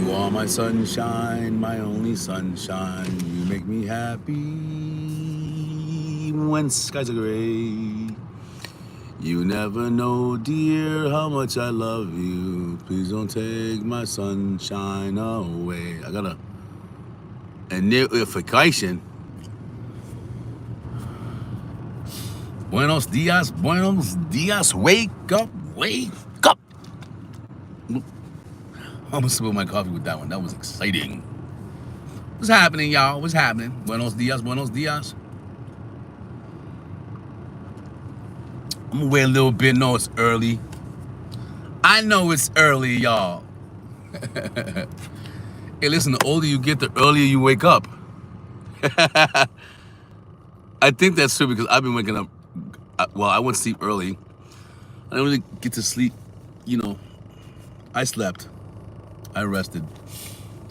You are my sunshine, my only sunshine. You make me happy when skies are gray. You never know, dear, how much I love you. Please don't take my sunshine away. I got a notification. Buenos dias, buenos dias. Wake up, wake up. I almost spilled my coffee with that one. That was exciting. What's happening, y'all? What's happening? Buenos dias, buenos dias. I'm gonna wait a little bit. No, it's early. I know it's early, y'all. Hey, listen, the older you get, the earlier you wake up. I think that's true because I've been waking up. Well, I went to sleep early. I don't really get to sleep. You know, I slept. I rested.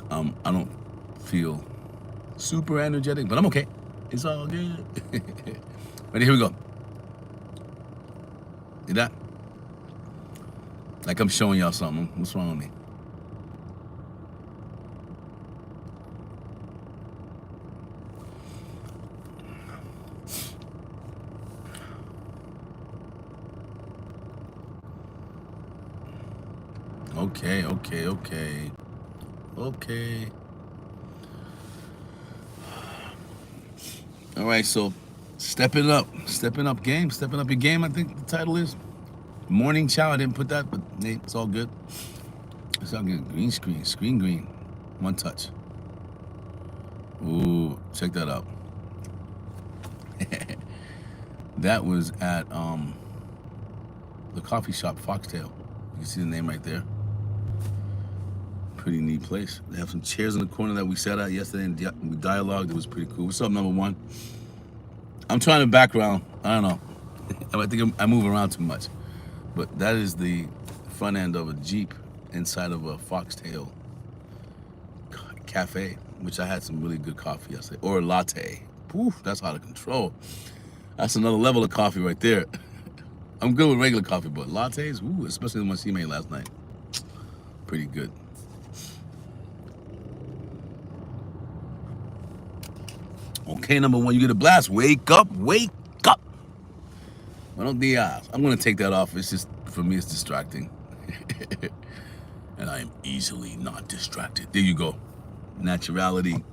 I don't feel super energetic, but I'm okay. It's all good. Ready? Here we go. See that? Like I'm showing y'all something. What's wrong with me? Okay. All right, so stepping up your game. I think the title is Morning Chow. I didn't put that, but hey, it's all good. It's all good. Green screen, one touch. Ooh, check that out. That was at the coffee shop Foxtail. You can see the name right there. Pretty neat place. They have some chairs in the corner that we sat at yesterday and we dialogued. It was pretty cool. What's up, number one? I'm trying to background. I don't know. I think I move around too much. But that is the front end of a Jeep inside of a Foxtail cafe, which I had some really good coffee yesterday. Or a latte. Poof, that's out of control. That's another level of coffee right there. I'm good with regular coffee, but lattes, ooh, especially the one she made last night. Pretty good. Okay, number one, you get a blast. Wake up. Buenos dias. I'm gonna take that off. It's just, for me, it's distracting. And I am easily not distracted. There you go. Naturality.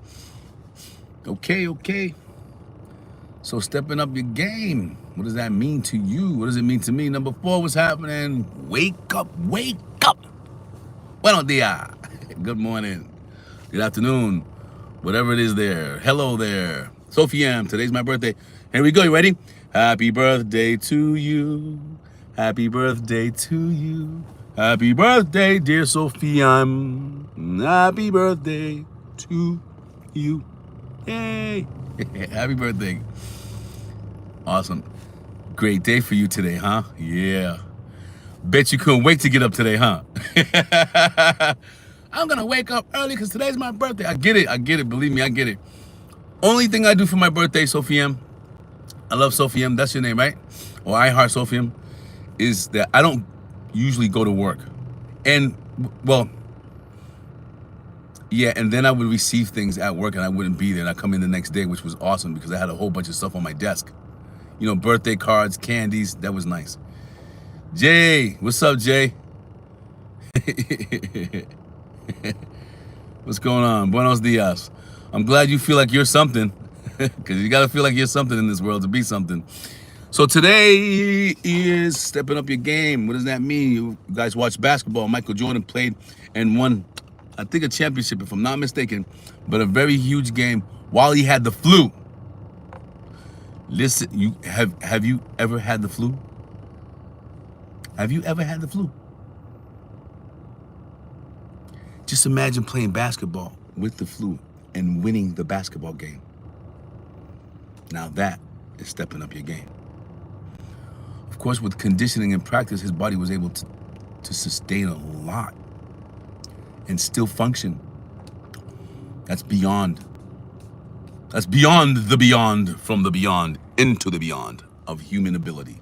Okay. So stepping up your game. What does that mean to you? What does it mean to me? Number four, what's happening? Wake up. Buenos dias. Good morning. Good afternoon. Whatever it is there. Hello there. Sophie M. Today's my birthday. Here we go. You ready? Happy birthday to you. Happy birthday to you. Happy birthday, dear Sophie M. Happy birthday to you. Yay. Happy birthday. Awesome. Great day for you today, huh? Yeah. Bet you couldn't wait to get up today, huh? I'm gonna wake up early because today's my birthday. I get it. Believe me, I get it. Only thing I do for my birthday, Sophie M. I love Sophie M. That's your name, right? Or I Heart Sophie M. Is that I don't usually go to work. And, well, yeah, and then I would receive things at work and I wouldn't be there. And I come in the next day, which was awesome because I had a whole bunch of stuff on my desk. You know, birthday cards, candies. That was nice. Jay, what's up, Jay? What's going on? Buenos dias. I'm glad you feel like you're something, because you got to feel like you're something in this world to be something. So today is stepping up your game. What does that mean? You guys watch basketball. Michael Jordan played and won, I think, a championship, if I'm not mistaken, but a very huge game while he had the flu. Listen, have you ever had the flu? Have you ever had the flu? Just imagine playing basketball with the flu and winning the basketball game. Now that is stepping up your game. Of course, with conditioning and practice, his body was able to sustain a lot and still function. That's beyond the beyond, from the beyond into the beyond of human ability.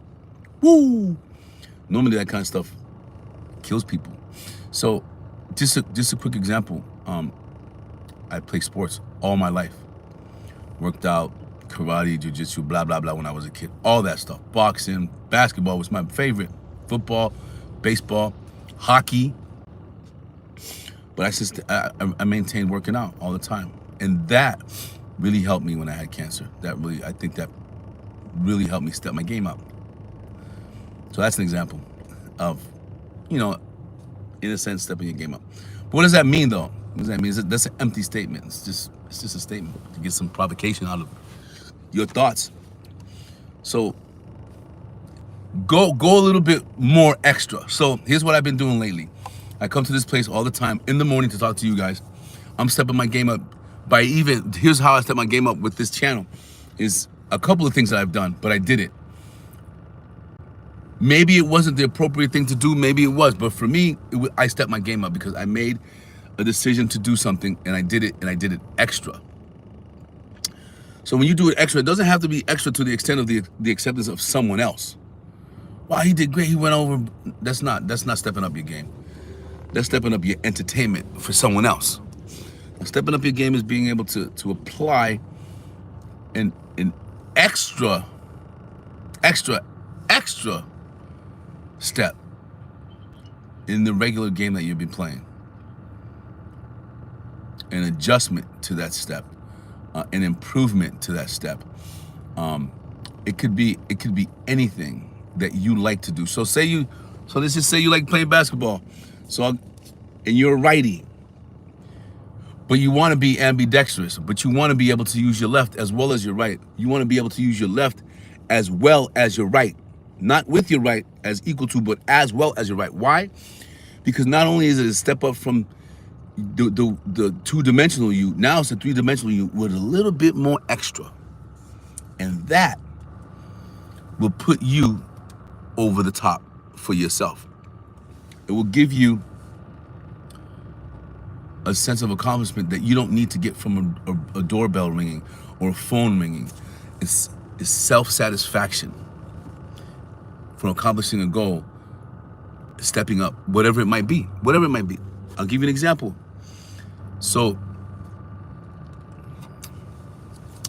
Woo! Normally that kind of stuff kills people. So just a quick example. I played sports all my life. Worked out, karate, jiu-jitsu, blah, blah, blah when I was a kid. All that stuff. Boxing, basketball was my favorite. Football, baseball, hockey. But I maintained working out all the time. And that really helped me when I had cancer. I think that really helped me step my game up. So that's an example of, in a sense, stepping your game up. But what does that mean, though? What does that mean? That's an empty statement. It's just a statement to get some provocation out of your thoughts. So go a little bit more extra. So here's what I've been doing lately. I come to this place all the time in the morning to talk to you guys. I'm stepping my game up here's how I step my game up with this channel. Is a couple of things that I've done, but I did it. Maybe it wasn't the appropriate thing to do, maybe it was, but for me, I stepped my game up because I made a decision to do something and I did it extra. So when you do it extra, it doesn't have to be extra to the extent of the acceptance of someone else. Wow, he did great, he went over. That's not stepping up your game. That's stepping up your entertainment for someone else. Now, stepping up your game is being able to apply an extra step in the regular game that you've been playing. An adjustment to that step, an improvement to that step. It could be anything that you like to do. So let's just say you like playing basketball. And you're a righty, but you want to be ambidextrous, but you want to be able to use your left as well as your right. You want to be able to use your left as well as your right. Not with your right as equal to, but as well as your right. Why? Because not only is it a step up from the two-dimensional you, now it's a three-dimensional you with a little bit more extra. And that will put you over the top for yourself. It will give you a sense of accomplishment that you don't need to get from a doorbell ringing or a phone ringing. It's self-satisfaction from accomplishing a goal, stepping up, whatever it might be. I'll give you an example. So,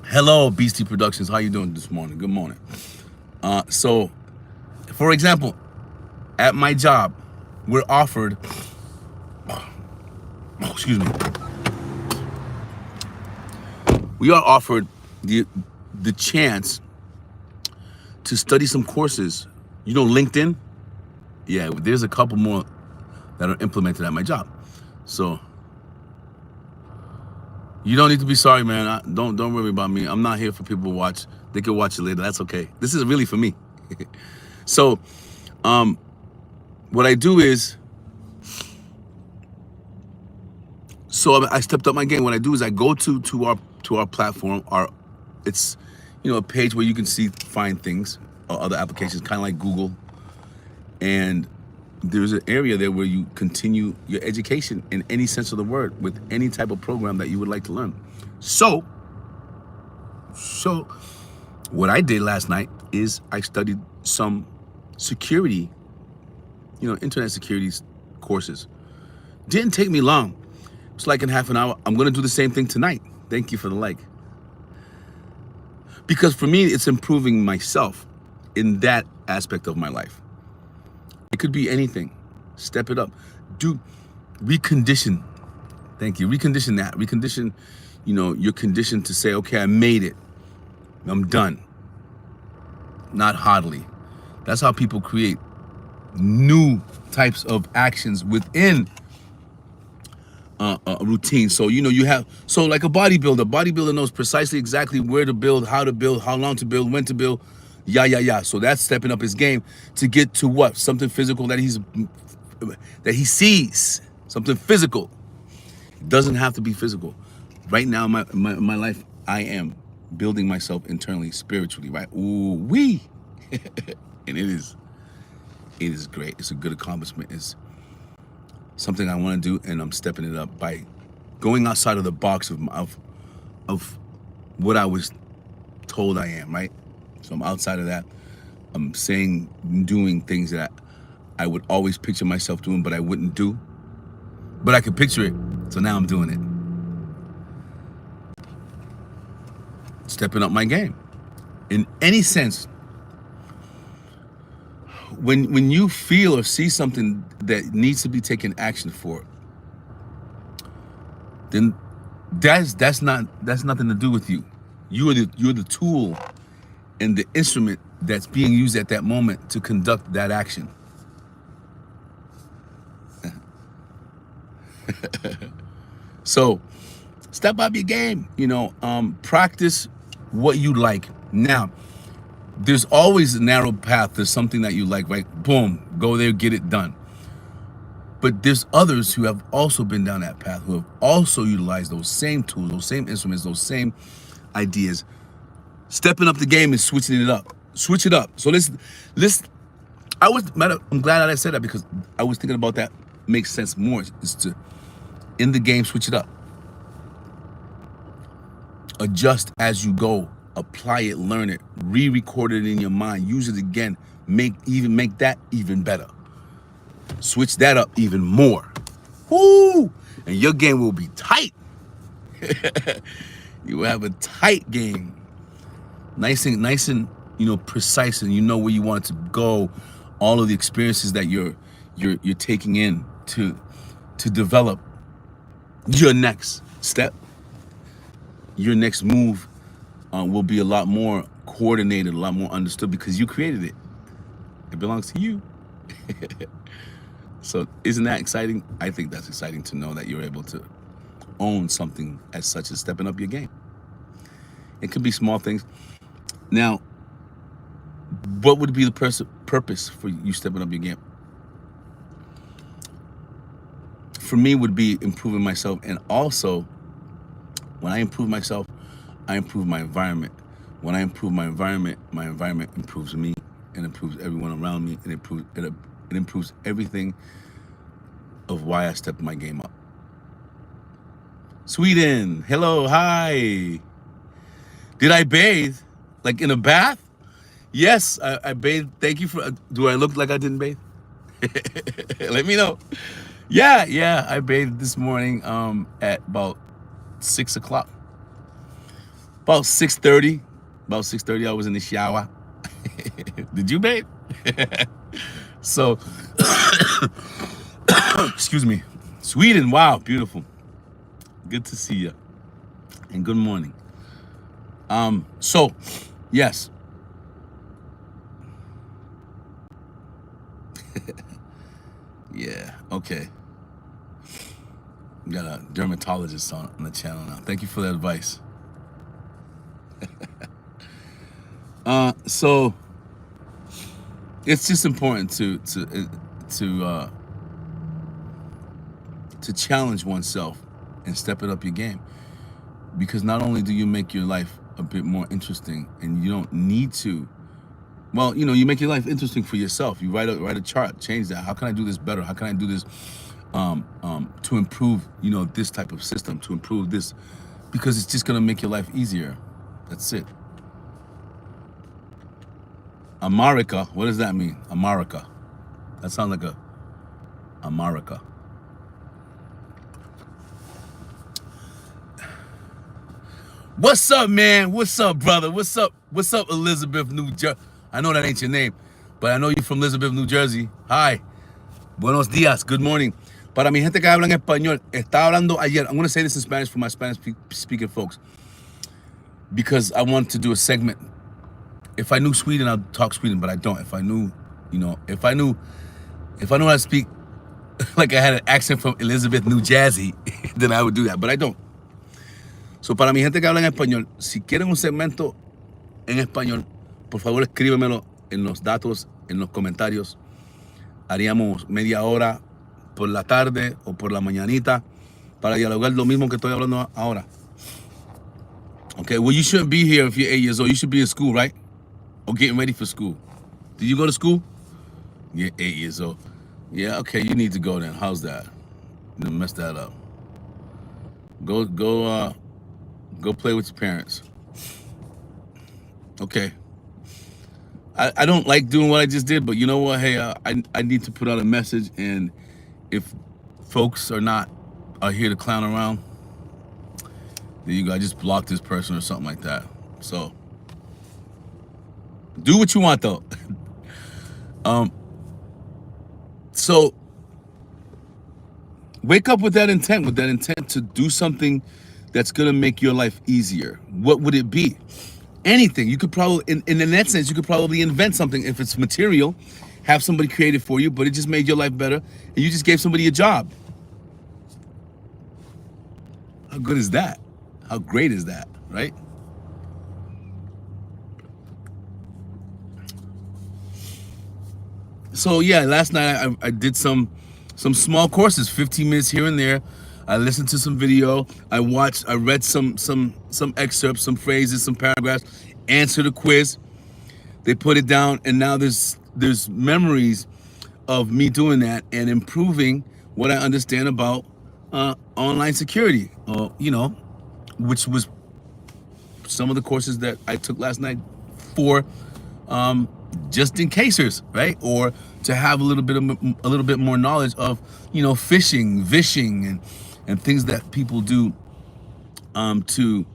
hello, Beastie Productions. How you doing this morning? Good morning. So, for example, at my job, we're offered, we are offered the chance to study some courses. You know LinkedIn? Yeah, there's a couple more that are implemented at my job. So you don't need to be sorry, man. Don't worry about me. I'm not here for people to watch. They can watch it later. That's okay. This is really for me. So what I do is, I stepped up my game. What I do is I go to our platform. It's a page where you can find things or other applications, kind of like Google. And there's an area there where you continue your education in any sense of the word with any type of program that you would like to learn. So what I did last night is I studied some security, internet security courses. Didn't take me long. It's like in half an hour. I'm going to do the same thing tonight. Thank you for the like. Because for me, it's improving myself in that aspect of my life. It could be anything. Step it up. Recondition. Thank you. Recondition that. Recondition, you're conditioned to say, okay, I made it. I'm done. Not hardly. That's how people create new types of actions within a routine. So, like a bodybuilder knows precisely exactly where to build, how long to build, when to build. Yeah. So that's stepping up his game to get to what? Something physical that he sees. Something physical. It doesn't have to be physical. Right now in my life, I am building myself internally, spiritually, right? Ooh, wee. And it is great. It's a good accomplishment. It's something I want to do, and I'm stepping it up by going outside of the box of what I was told I am, right? So I'm outside of that. I'm doing things that I would always picture myself doing, but I wouldn't do. But I could picture it. So now I'm doing it. Stepping up my game. In any sense, when you feel or see something that needs to be taken action for, then that's nothing to do with you. You're the tool and the instrument that's being used at that moment to conduct that action. So step up your game, practice what you like. Now, there's always a narrow path to something that you like, right? Boom, go there, get it done. But there's others who have also been down that path, who have also utilized those same tools, those same instruments, those same ideas, stepping up the game and switching it up. Switch it up. So I'm glad that I said that, because I was thinking about that. Makes sense more, is to, in the game, switch it up. Adjust as you go. Apply it, learn it, re-record it in your mind, use it again, make that even better. Switch that up even more. Woo! And your game will be tight. You will have a tight game. Nice and precise, and you know where you want it to go. All of the experiences that you're taking in to develop your next step, your next move will be a lot more coordinated, a lot more understood, because you created it. It belongs to you. So isn't that exciting? I think that's exciting to know that you're able to own something as such as stepping up your game. It could be small things. Now, what would be the purpose for you stepping up your game? For me, would be improving myself, and also when I improve myself, I improve my environment. When I improve my environment improves me and improves everyone around me, and it improves everything of why I stepped my game up. Sweden, hello, hi. Did I bathe? Like in a bath? Yes, I bathed. Thank you for, do I look like I didn't bathe? Let me know. Yeah, I bathed this morning at about 6 o'clock. About 6:30. About 6:30, I was in the shower. Did you bathe? So, excuse me. Sweden, wow, beautiful. Good to see you. And good morning. So, yes. Yeah, okay. We got a dermatologist on the channel now. Thank you for that advice. So it's just important to challenge oneself and step it up your game, because not only do you make your life a bit more interesting, and you don't need to, well, you make your life interesting for yourself. You write a chart, change that. How can I do this better? How can I do this to improve, this type of system, to improve this, because it's just gonna make your life easier. That's it. America, what does that mean? America. That sounds like a America. What's up, man? What's up, brother? What's up, Elizabeth, New Jersey? I know that ain't your name, but I know you're from Elizabeth, New Jersey. Hi. Buenos días. Good morning. Para mi gente que habla en español, estaba hablando ayer. I'm going to say this in Spanish for my Spanish-speaking folks, because I want to do a segment. If I knew Sweden, I'd talk Sweden, but I don't. If I knew how to speak like I had an accent from Elizabeth, New Jersey, then I would do that, but I don't. So, para mi gente que habla en español, si quieren un segmento en español, por favor escríbemelo en los datos, en los comentarios. Haríamos media hora por la tarde o por la mañanita para dialogar lo mismo que estoy hablando ahora. Okay, well, you shouldn't be here if you're 8 years old. You should be in school, right? Or getting ready for school. Did you go to school? You're 8 years old. Yeah, okay, you need to go then. How's that? You mess that up. Go play with your parents. Okay. I don't like doing what I just did, but you know what? Hey, I need to put out a message, and if folks are not are here to clown around, there you go. I just blocked this person or something like that. So do what you want though. So wake up with that intent to do something that's gonna make your life easier. What would it be? Anything. You could probably, in that sense, you could probably invent something if it's material, have somebody create it for you, but it just made your life better, and you just gave somebody a job. How good is that? How great is that, right? So yeah, last night I did some small courses, 15 minutes here and there. I listened to some video. I read some excerpts, some phrases, some paragraphs, answered a quiz. They put it down, and now there's memories of me doing that and improving what I understand about online security. Which was some of the courses that I took last night for just in casers, right? Or to have a little bit more knowledge of, phishing, vishing, and things that people do to,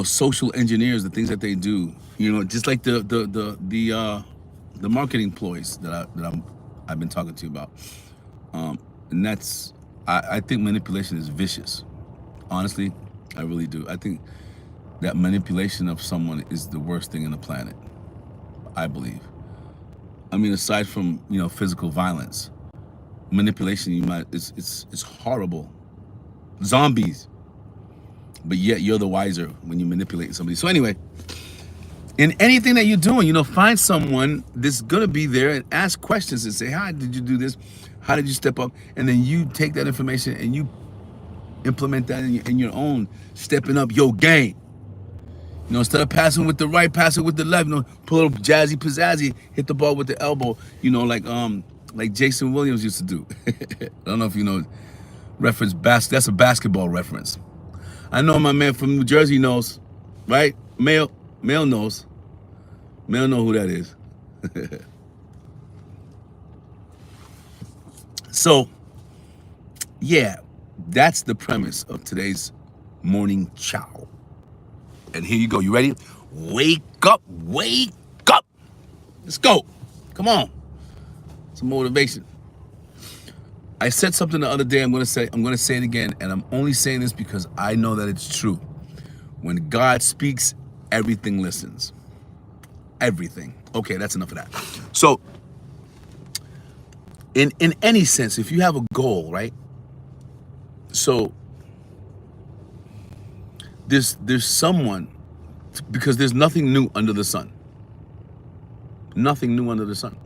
social engineers, the things that they do, just like the marketing ploys that I've been talking to you about. And that's, I think manipulation is vicious. Honestly, I really do. I think that manipulation of someone is the worst thing on the planet, I believe. I mean, aside from, physical violence, manipulation, it's horrible. Zombies. But yet you're the wiser when you manipulate somebody. So anyway, in anything that you're doing, find someone that's gonna be there and ask questions and say, how did you do this? How did you step up? And then you take that information and you implement that in your own, stepping up your game. Instead of passing with the right, pass it with the left. Pull up jazzy pizzazzy, hit the ball with the elbow. Like Jason Williams used to do. I don't know if you know, that's a basketball reference. I know my man from New Jersey knows, right? Male knows. Male know who that is. So, yeah, that's the premise of today's morning chow. And here you go. You ready? Wake up, wake up. Let's go. Come on. Some motivation. I said something the other day. I'm gonna say it again, and I'm only saying this because I know that it's true. When God speaks, everything listens. Everything. Okay, that's enough of that. So, in any sense, if you have a goal, right? So there's someone, because there's nothing new under the sun. Nothing new under the sun.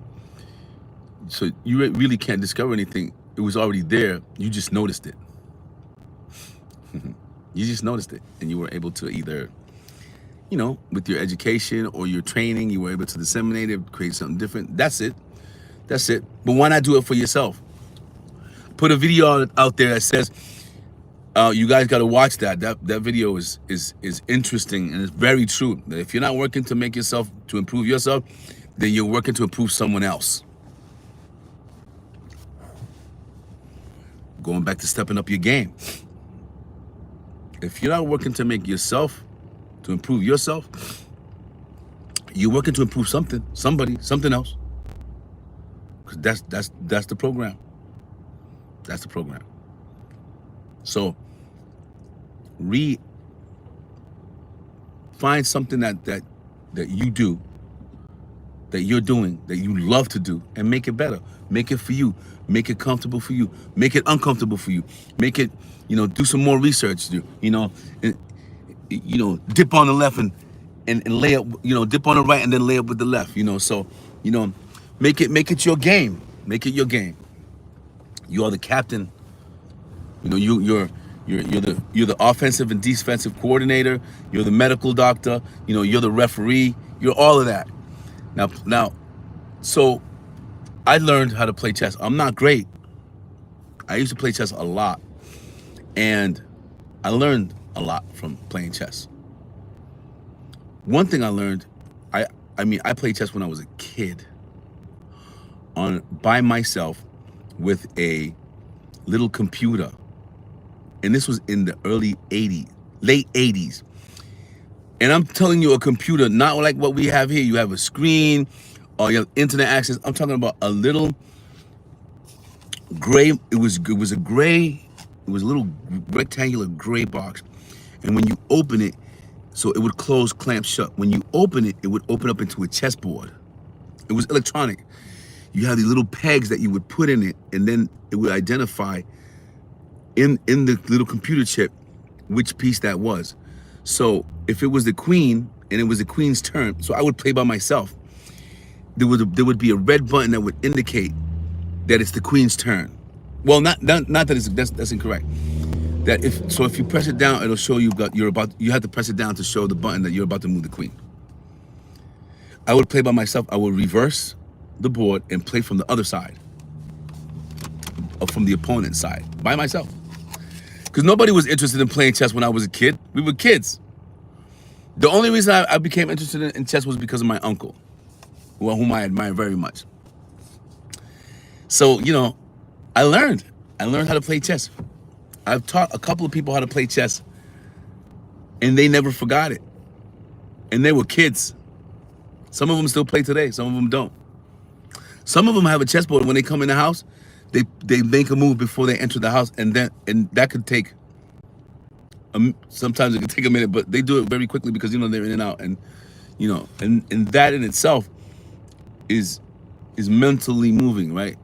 So you really can't discover anything. It was already there. You just noticed it. You just noticed it, and you were able to either, with your education or your training, you were able to disseminate it, create something different. That's it. That's it. But why not do it for yourself? Put a video out there that says, you guys got to watch that. That video is interesting, and it's very true. That if you're not working to make yourself, to improve yourself, then you're working to improve someone else. Going back to stepping up your game. If you're not working to make yourself, to improve yourself, you're working to improve something, somebody, something else. Because that's the program. That's the program. So find something that you do, that you're doing, that you love to do, and make it better. Make it for you. Make it comfortable for you. Make it uncomfortable for you. Make it, do some more research. Dip on the left and lay up, dip on the right and then lay up with the left. So, make it your game. Make it your game. You are the captain. You're the offensive and defensive coordinator. You're the medical doctor. You're the referee. You're all of that. Now, so I learned how to play chess. I'm not great. I used to play chess a lot, and I learned a lot from playing chess. One thing I learned, I played chess when I was a kid, by myself with a little computer And this was in the early 80s, late 80s. And I'm telling you, a computer, not like what we have here. You have a screen or you have internet access. I'm talking about a little gray. It was a gray. It was a little rectangular gray box. And when you open it, so it would close, clamp shut. When you open it, it would open up into a chessboard. It was electronic. You have these little pegs that you would put in it, and then it would identify in the little computer chip which piece that was. So if it was the queen and it was the queen's turn, so I would play by myself. There would be a red button that would indicate that it's the queen's turn. Well, not that that's incorrect. That if you press it down, it'll show you you have to press it down to show the button that you're about to move the queen. I would play by myself. I would reverse the board and play from the other side, or from the opponent's side, by myself. Because nobody was interested in playing chess when I was a kid. We were kids. The only reason I became interested in chess was because of my uncle, whom I admire very much. So, I learned how to play chess. I've taught a couple of people how to play chess, and they never forgot it. And they were kids. Some of them still play today. Some of them don't. Some of them have a chessboard. When they come in the house, they make a move before they enter the house, and that could take. Sometimes it could take a minute, but they do it very quickly because they're in and out, and and that in itself is mentally moving, right?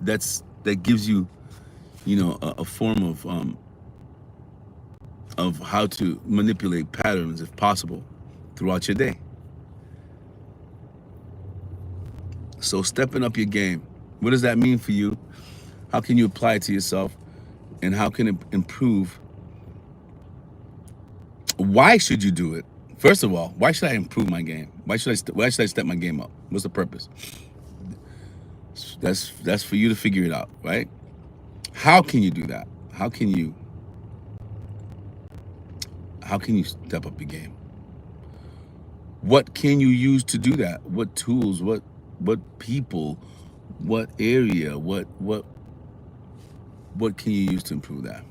That gives you, a form of how to manipulate patterns, if possible, throughout your day. So stepping up your game, what does that mean for you? How can you apply it to yourself, and how can it improve? Why should you do it? First of all, why should I improve my game? Why should I step my game up? What's the purpose? That's for you to figure it out, right? How can you do that? How can you step up your game? What can you use to do that? What tools? What people? What area? What can you use to improve that?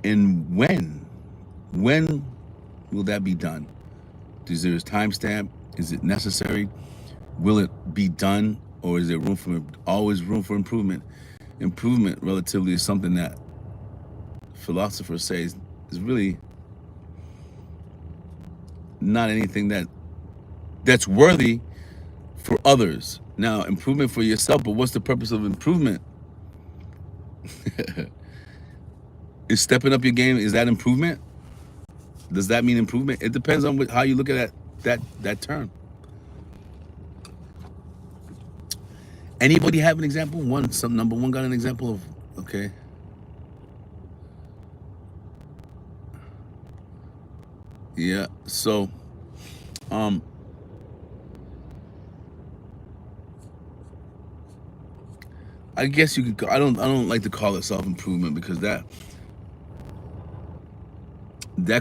And when will that be done? Is there a timestamp? Is it necessary? Will it be done, or is there always room for improvement? Improvement relatively is something that philosophers say is really not anything that's worthy for others. Now, improvement for yourself, but what's the purpose of improvement? Is stepping up your game, is that improvement? Does that mean improvement? It depends on how you look at that term. Anybody have an example? Number one got an example of, okay. Yeah, so, I guess you could, I don't like to call it self-improvement, because that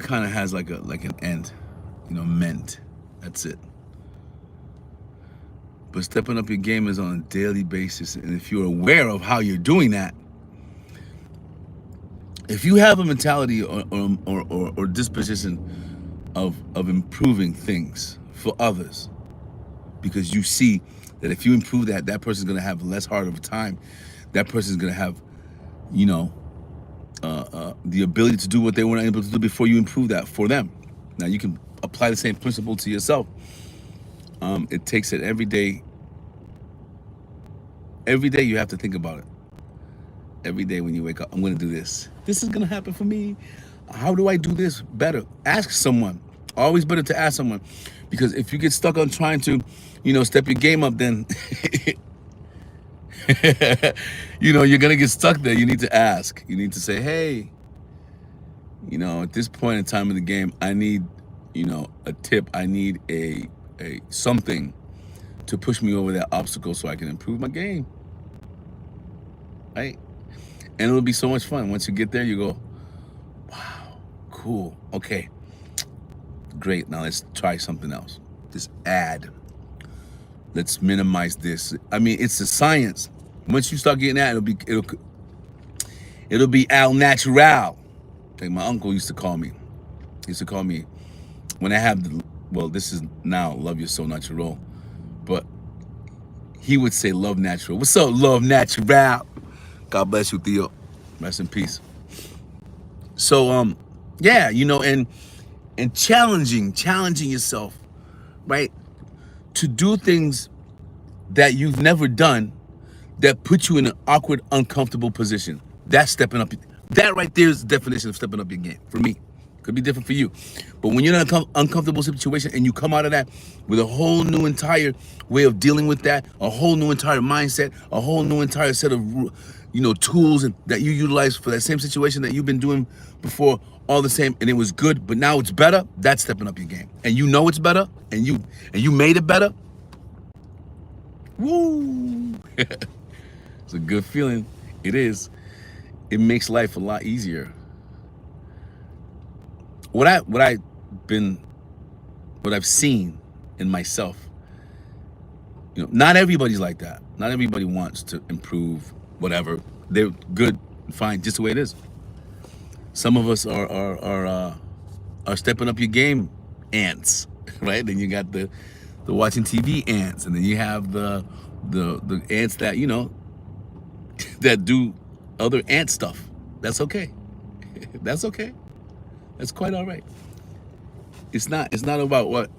kind of has like an end, meant. That's it. But stepping up your game is on a daily basis, and if you're aware of how you're doing that, if you have a mentality or disposition of improving things for others, because you see that if you improve that person's gonna have less hard of a time, that person's gonna have, the ability to do what they weren't able to do before you improve that for them. Now you can apply the same principle to yourself. It takes it every day. Every day you have to think about it. Every day when you wake up, I'm going to do this. This is going to happen for me. How do I do this better? Ask someone. Always better to ask someone, because if you get stuck on trying to, step your game up, then you're going to get stuck there. You need to ask. You need to say, hey, at this point in time in the game, I need, a tip. I need a something to push me over that obstacle so I can improve my game. Right? And it'll be so much fun. Once you get there, you go, wow, cool. Okay, great. Now let's try something else. Just add. Let's minimize this. I mean, it's a science. Once you start getting that, It'll be al natural, like my uncle used to call me. He used to call me when I have the, well, this is now love you so natural, but he would say love natural. What's up, love natural? God bless you, Theo. Rest in peace. So yeah, you know, and challenging yourself, right? To do things that you've never done that put you in an awkward, uncomfortable position. That's stepping up. That right there is the definition of stepping up your game for me. Could be different for you. But when you're in an uncomfortable situation and you come out of that with a whole new entire way of dealing with that, a whole new entire mindset, a whole new entire set of, you know, tools that you utilize for that same situation that you've been doing before, all the same, and it was good, but now it's better, that's stepping up your game. And you know it's better, and you made it better. Woo! It's a good feeling. It is. It makes life a lot easier. What I've seen in myself, you know, not everybody's like that. Not everybody wants to improve, whatever. They're good, fine, just the way it is. Some of us are stepping up your game ants, right? Then you got the watching TV ants, and then you have the ants that, you know, that do other ant stuff. That's okay. That's okay. That's quite all right. It's not about what,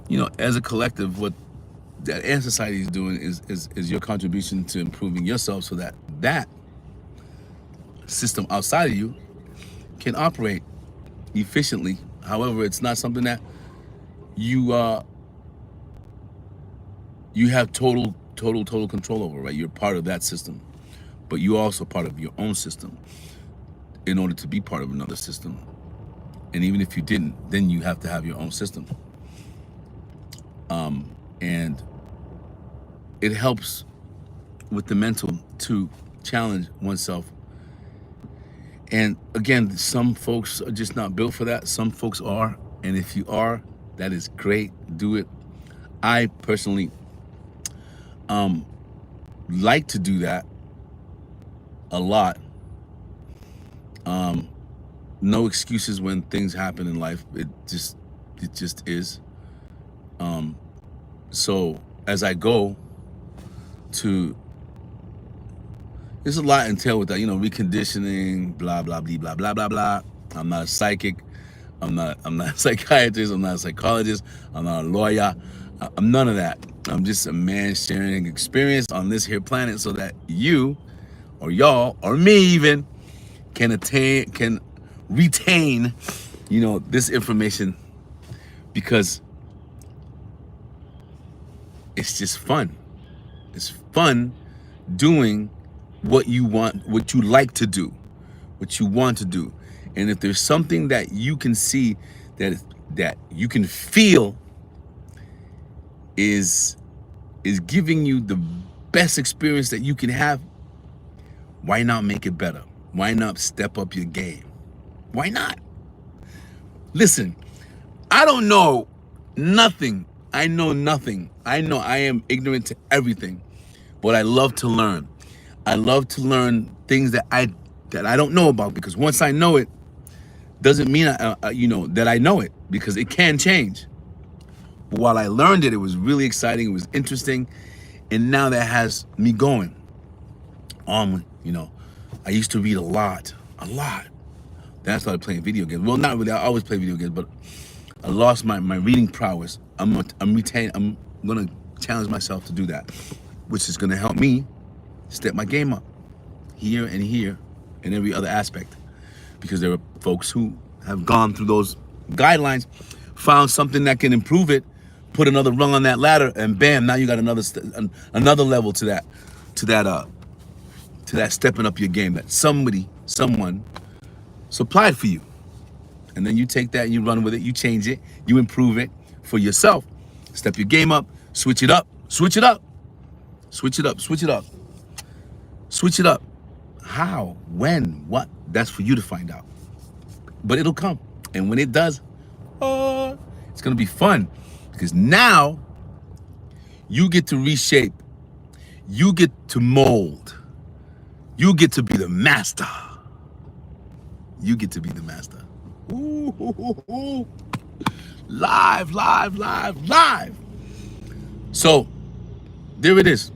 you know, as a collective, what that ant society is doing is your contribution to improving yourself so that that system outside of you can operate efficiently. However, it's not something that you have total control over, right? You're part of that system, but you're also part of your own system in order to be part of another system. And even if you didn't, then you have to have your own system. And it helps with the mental to challenge oneself. And again, some folks are just not built for that. Some folks are. And if you are, that is great. Do it. I personally like to do that a lot. No excuses when things happen in life. It just is. So as I go to, there's a lot entailed with that, you know, reconditioning, blah blah blah blah blah blah. I'm not a psychic. I'm not a psychiatrist. I'm not a psychologist. I'm not a lawyer. I'm none of that. I'm just a man sharing experience on this here planet so that you or y'all or me even can retain, you know, this information, because it's just fun. It's fun doing what you want, what you like to do, what you want to do. And if there's something that you can see that you can feel is giving you the best experience that you can have, why not make it better? Why not step up your game? Why not? Listen, I don't know nothing. I know nothing. I know I am ignorant to everything, but I love to learn. I love to learn things that I don't know about, because once I know it, doesn't mean you know, that I know it, because it can change. But while I learned it, it was really exciting. It was interesting, and now that has me going. You know, I used to read a lot. Then I started playing video games. Well, not really. I always play video games, but I lost my reading prowess. I'm gonna challenge myself to do that, which is gonna help me step my game up here and every other aspect, because there are folks who have gone through those guidelines, found something that can improve it, put another rung on that ladder, and bam, now you got another level to that stepping up your game that someone supplied for you. And then you take that and you run with it, you change it, you improve it for yourself. Step your game up, switch it up. How, when, what? That's for you to find out. But it'll come. And when it does, it's gonna be fun, because now you get to reshape, you get to mold, You get to be the master. You get to be the master. Ooh, ooh, ooh, ooh. Live, live, live, live. So there it is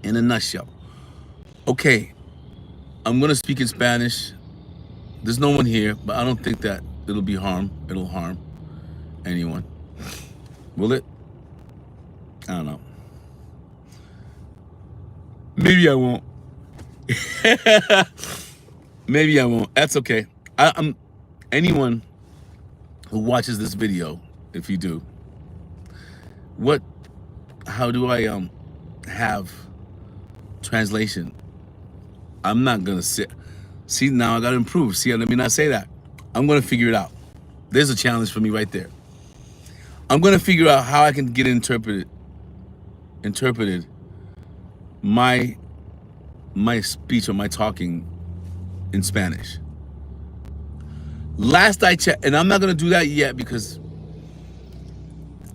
in a nutshell. Okay, I'm gonna speak in Spanish. There's no one here, but I don't think that it'll harm anyone. Will it? I don't know. Maybe I won't. Maybe I won't. That's okay. I'm anyone who watches this video, if you do, how do I have translation? I'm not gonna see now I gotta improve. See, let me not say that. I'm gonna figure it out. There's a challenge for me right there. I'm gonna figure out how I can get interpreted my speech or my talking in Spanish. Last I checked, and I'm not gonna do that yet because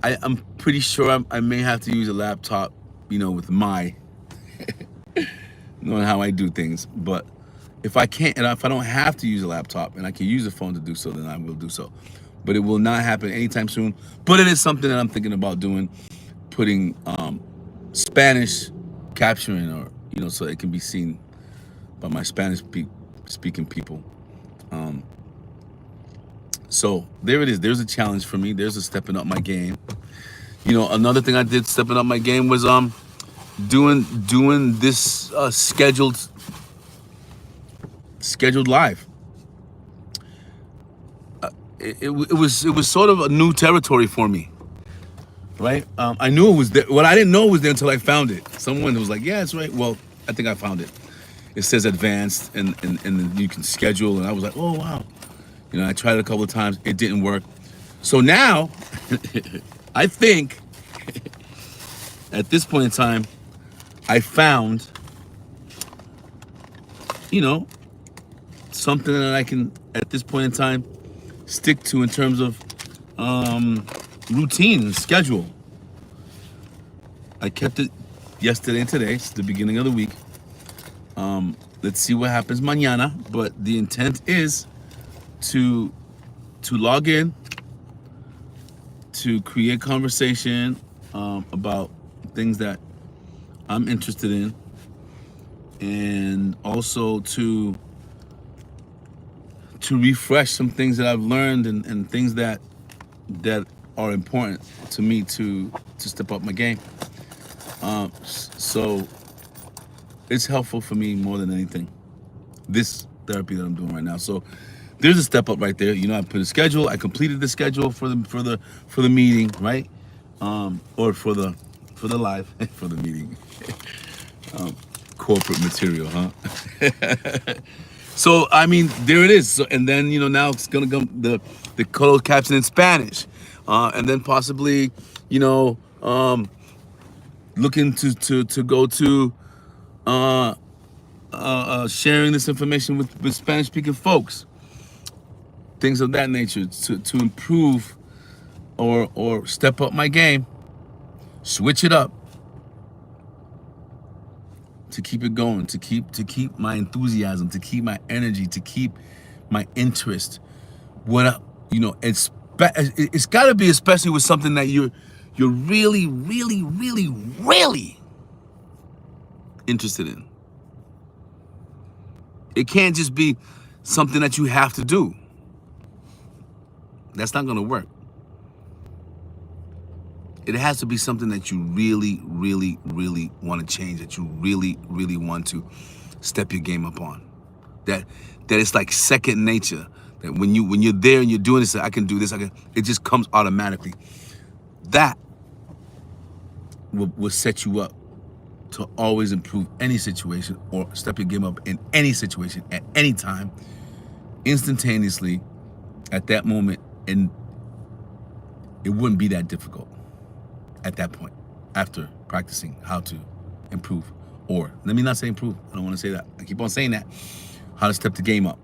I'm pretty sure I may have to use a laptop, with my knowing how I do things. But if I can't, and if I don't have to use a laptop and I can use a phone to do so, then I will do so. But it will not happen anytime soon. But it is something that I'm thinking about doing, putting Spanish capturing, or so it can be seen by my Spanish speaking people. So there it is. There's a challenge for me. There's a stepping up my game. Another thing I did stepping up my game was doing this scheduled live. It was sort of a new territory for me, right? I knew it was there. Well, I didn't know it was there until I found it. Someone was like, "Yeah, it's right." Well, I think I found it. It says advanced, and you can schedule. And I was like, "Oh wow!" I tried it a couple of times. It didn't work. So now, I think at this point in time, I found, something that I can, at this point in time, stick to in terms of routine and schedule. I kept it yesterday and today. It's the beginning of the week. Let's see what happens mañana. But the intent is to log in, to create conversation about things that I'm interested in, and also to refresh some things that I've learned and things that are important to me to step up my game. So it's helpful for me more than anything, this therapy that I'm doing right now. So there's a step up right there. I put a schedule. I completed the schedule for the meeting, right? Or for the live for the meeting. Corporate material, huh? So I mean, there it is. So, and then now it's gonna come the closed caption in Spanish, and then possibly looking to go to sharing this information with Spanish speaking folks, things of that nature, to improve or step up my game, switch it up, to keep it going, to keep my enthusiasm, to keep my energy, to keep my interest. It's got to be, especially with something that you're really, really, really, really interested in. It can't just be something that you have to do. That's not gonna work. It has to be something that you really, really, really want to change, that you really, really want to step your game up on. That it's like second nature. That when you're there and you're doing this, I can do this. It just comes automatically. That will set you up to always improve any situation or step your game up in any situation at any time, instantaneously, at that moment, and it wouldn't be that difficult at that point after practicing how to improve. Or let me not say improve, I don't want to say that, I keep on saying that, how to step the game up.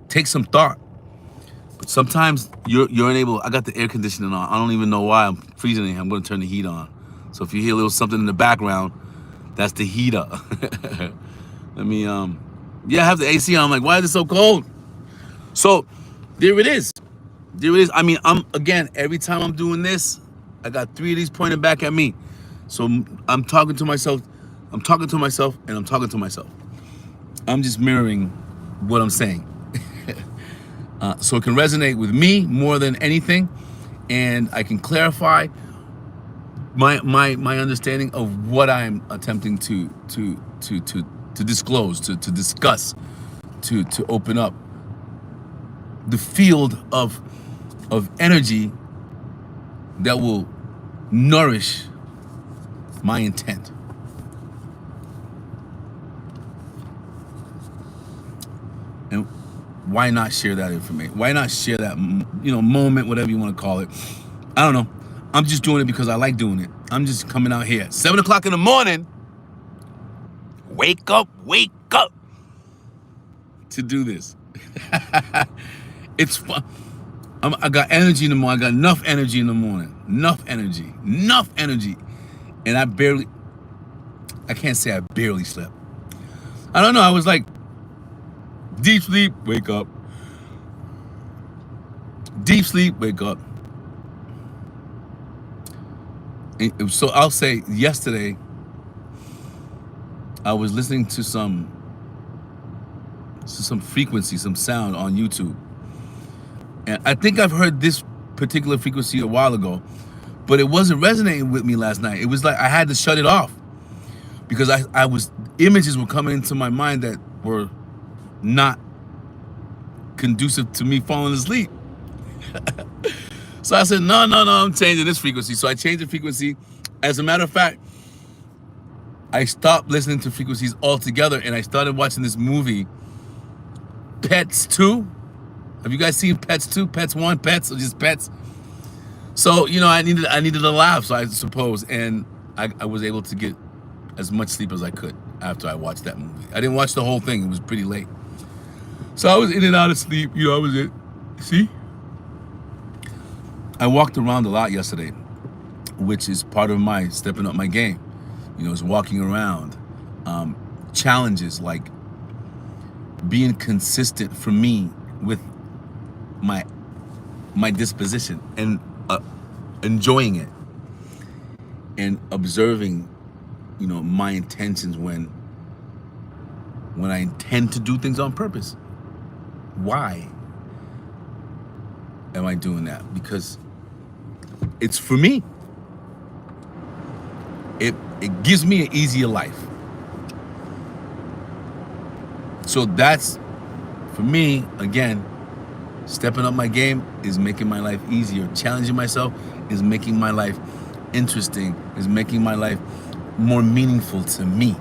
Take some thought. But sometimes you're unable. I got the air conditioning on. I don't even know why I'm freezing in here. I'm going to turn the heat on. So if you hear a little something in the background, That's the heater. Let me yeah, I have the AC on. I'm like, why is it so cold? So there it is. There it is. I mean, I'm again, every time I'm doing this, I got 3 of these pointed back at me. So I'm talking to myself, I'm talking to myself, and I'm talking to myself. I'm just mirroring what I'm saying. So it can resonate with me more than anything, and I can clarify my understanding of what I'm attempting to disclose, to discuss, to open up the field of energy that will nourish my intent. And why not share that information? Why not share that, moment, whatever you want to call it? I don't know. I'm just doing it because I like doing it. I'm just coming out here at 7 o'clock in the morning. Wake up, to do this. It's fun. I got energy in the morning. I got enough energy in the morning. Enough energy. And I can't say I barely slept. I don't know. I was like, deep sleep, wake up. Deep sleep, wake up. And so I'll say yesterday, I was listening to some frequency, some sound on YouTube. And I think I've heard this particular frequency a while ago, but it wasn't resonating with me last night. It was like I had to shut it off because images were coming into my mind that were not conducive to me falling asleep. So I said, no, I'm changing this frequency. So I changed the frequency. As a matter of fact, I stopped listening to frequencies altogether and I started watching this movie, Pets 2. Have you guys seen Pets 2? Pets 1, Pets, or just Pets? So, I needed a laugh, so I suppose, and I was able to get as much sleep as I could after I watched that movie. I didn't watch the whole thing. It was pretty late. So I was in and out of sleep. I was in. See? I walked around a lot yesterday, which is part of my stepping up my game. Is walking around. Challenges like being consistent for me with my disposition and enjoying it and observing, my intentions when I intend to do things on purpose. Why am I doing that? Because it's for me. It gives me an easier life. So that's, for me, again, stepping up my game is making my life easier. Challenging myself is making my life interesting, is making my life more meaningful to me.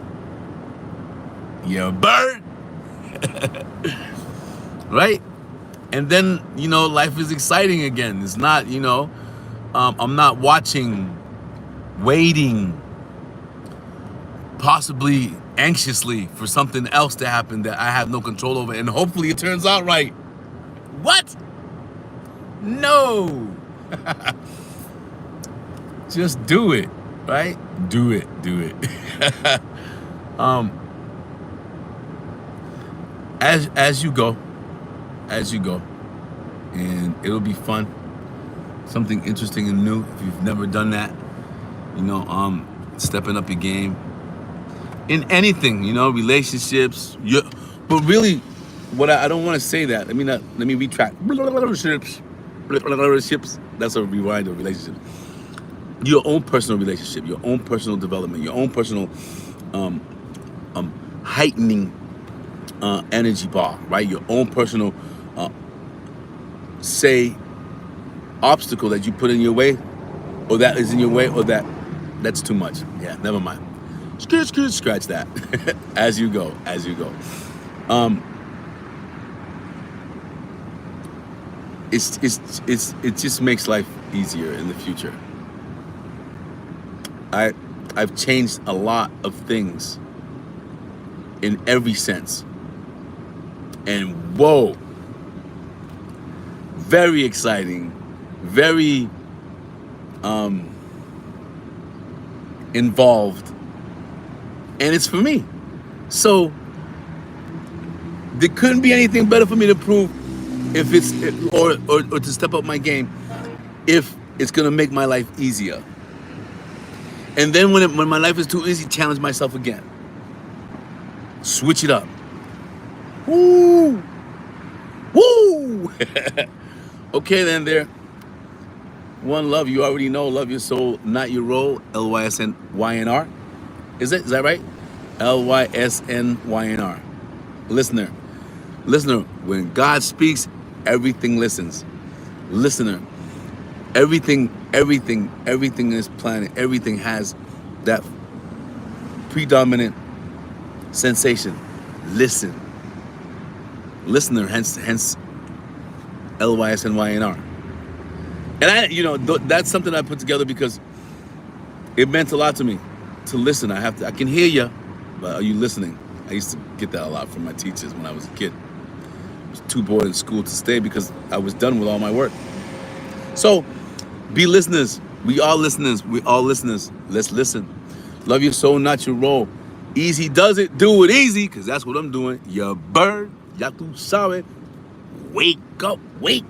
Yeah, bird. Right? And then, life is exciting again. It's not, I'm not waiting, possibly anxiously for something else to happen that I have no control over, and hopefully it turns out right. What? No. Just do it, right? Do it. As you go, and it'll be fun. Something interesting and new if you've never done that. Stepping up your game in anything, relationships. But really, what I don't want to say that. Let me retract. Relationships. That's a rewind of relationships. Your own personal relationship, your own personal development, your own personal heightening energy bar, right? Your own personal say obstacle that you put in your way, or that is in your way, or that's too much. Yeah, never mind. Scratch that. as you go. It just makes life easier in the future. I've changed a lot of things in every sense. And whoa, very exciting, very involved and it's for me. So there couldn't be anything better for me to prove if it's or to step up my game if it's gonna make my life easier. And then when my life is too easy, challenge myself again. Switch it up. Woo! Woo! Okay then there. One love, you already know, love your soul, not your role. LYSNYNR. Is it? Is that right? LYSNYNR. Listener. Listener, when God speaks, everything listens. Listener. Everything in this planet, everything has that predominant sensation. Listen. Listener, hence LYSNYNR. And that's something I put together because it meant a lot to me to listen. I can hear you, but are you listening? I used to get that a lot from my teachers when I was a kid. I was too bored in school to stay because I was done with all my work. So, be listeners. We are listeners. We all listeners. Let's listen. Love your soul, not your role. Easy does it. Do it easy, because that's what I'm doing. Ya bird. Ya tu sabe. Wake up. Wake